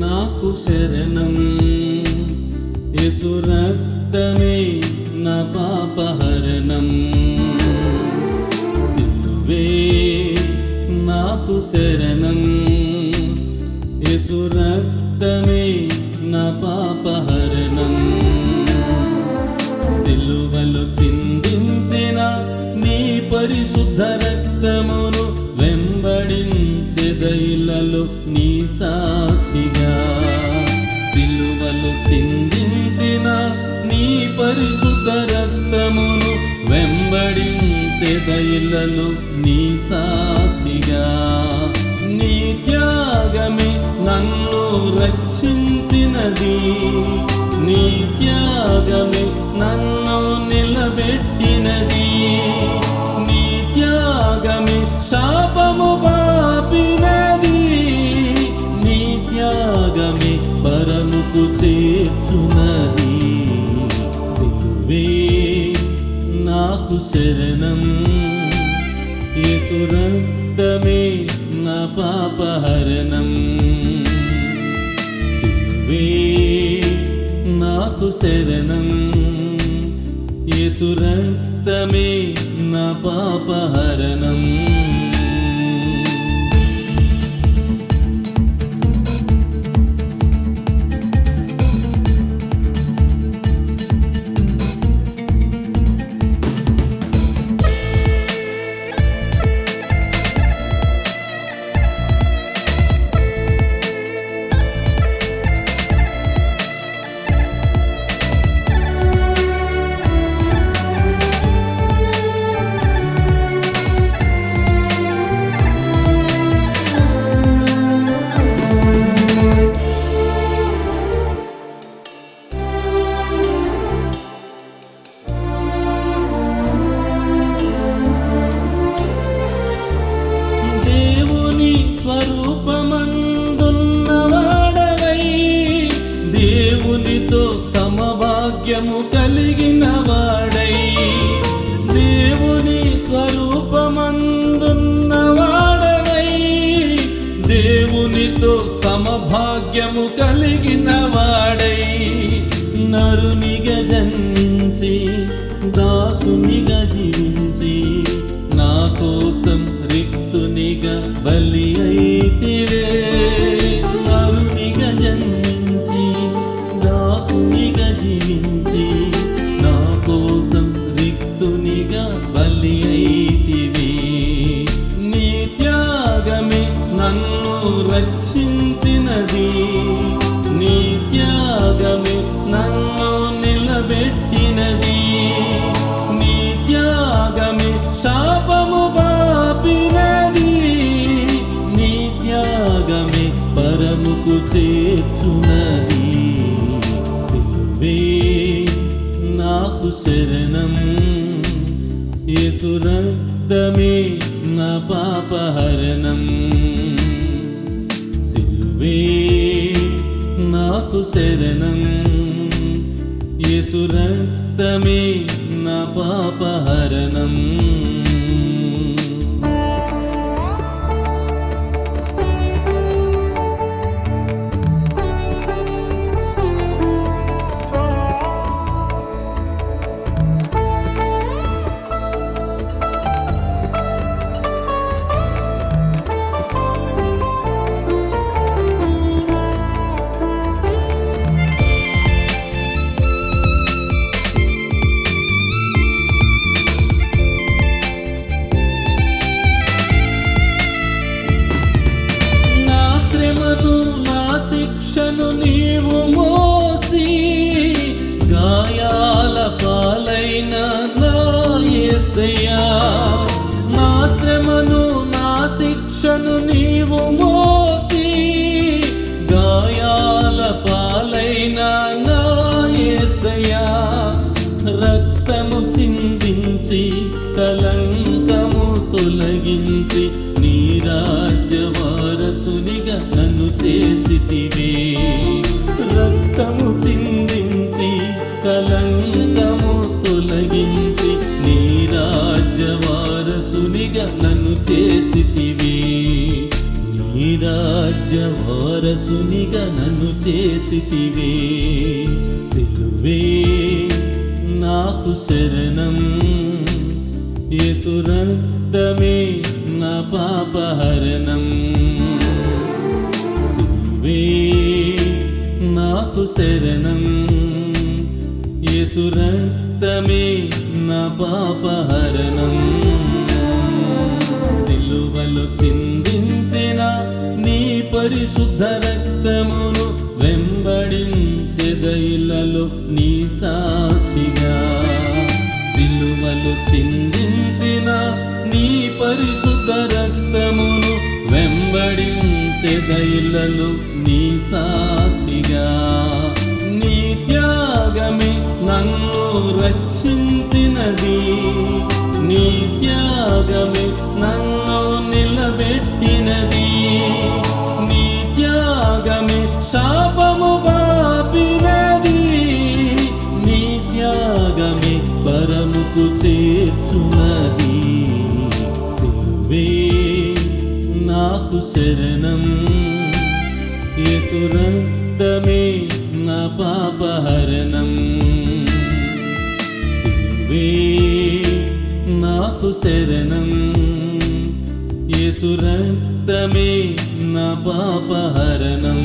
నాకు శరణం, యేసు రక్తమే నా పాపహరణం. సిలువే నాకు శరణం, యేసు రక్తమే నా పాపహరణం. సిలువలో చిందించిన నీ పరిశుద్ధ రక్తమును వెంబడించెదయిలలో నీ సాక్షిగా. సిలువలో చిందించిన నీ పరిశుద్ధ రక్తమును వెంబడించెదయిలలో నీ సాక్షిగా. నీ త్యాగమే నన్ను రక్షించినది, నీ త్యాగమే నన్ను నిలబెట్టినది, నీ త్యాగమే శాపము పాపినది, నీ త్యాగమే పరముకు చేర్చునది. సిలువే నాకు శరణం, యేసు రక్తమే నా పాపహరణం. సిలువే నాకు శరణం, యేసు రక్తమే నా పాపహరణం. స్వరూపమందున్నవాడవై, దేవునితో సమభాగ్యము కలిగిన వాడై, దేవుని స్వరూపమందున్నవాడవై, దేవునితో సమభాగ్యము కలిగిన వాడై, నరునిగా జన్మించి దాసునిగా జీవించి నా కోసం రిక్తునిగా బలి అయితివే. నరునిగా జన్మించి దాసునిగా జీవించి నా కోసం రిక్తునిగా బలి అయితివే. నీ త్యాగమే నన్ను రక్షించినది, నీ త్యాగమే నన్ను నిలబెట్టినది, నీ త్యాగమే శాపము పాపినది, నీ త్యాగమే పరముకు చేర్చునది. సిలువే నాకు శరణం, యేసు రక్తమే నా పాపహరణం. సిలువే నాకు శరణం, యేసు రక్తమే నా పాపహరణం. యేసయ్యా. నా శ్రమను నా శిక్షను నీవు మోసి గాయాల పాలైన నా యేసయ్యా. రక్తము చిందించి కలంకము తొలగించి నీ రాజ్య వారసునిగా నన్ను చేసితివే. రక్తము చిందించి కలంకము తొలగించి నీ రాజ్య వారసునిగా నన్ను చేసితివే. నీ రాజ్య వారసునిగా నన్ను చేసితివే. సిలువే నాకు శరణం, యేసు రక్తమే నా పాపహరణం. సిలువే నాకు శరణం, యేసు రక్తమే నా పాపహరణం. సిలువలో చిందించిన నీ పరిశుద్ధ రక్తమును వెంబడించెదయిలలో నీ సాక్షిగా. సిలువలో చిందించిన నీ పరిశుద్ధ రక్తమును వెంబడించెదయిలలో నీ సాక్షిగా. నీ త్యాగమే నన్ను రక్షించినది, నీ త్యాగమే నన్ను నిలబెట్టినది. నీ త్యాగమే శాపము బాపినది, నీ త్యాగమే పరముకు చేర్చునది. సిలువే నాకు శరణం, యేసు రక్తమే నా పాపహరణం. సిలువే నాకు శరణం, యేసు రక్తమే నా పాపహరణం.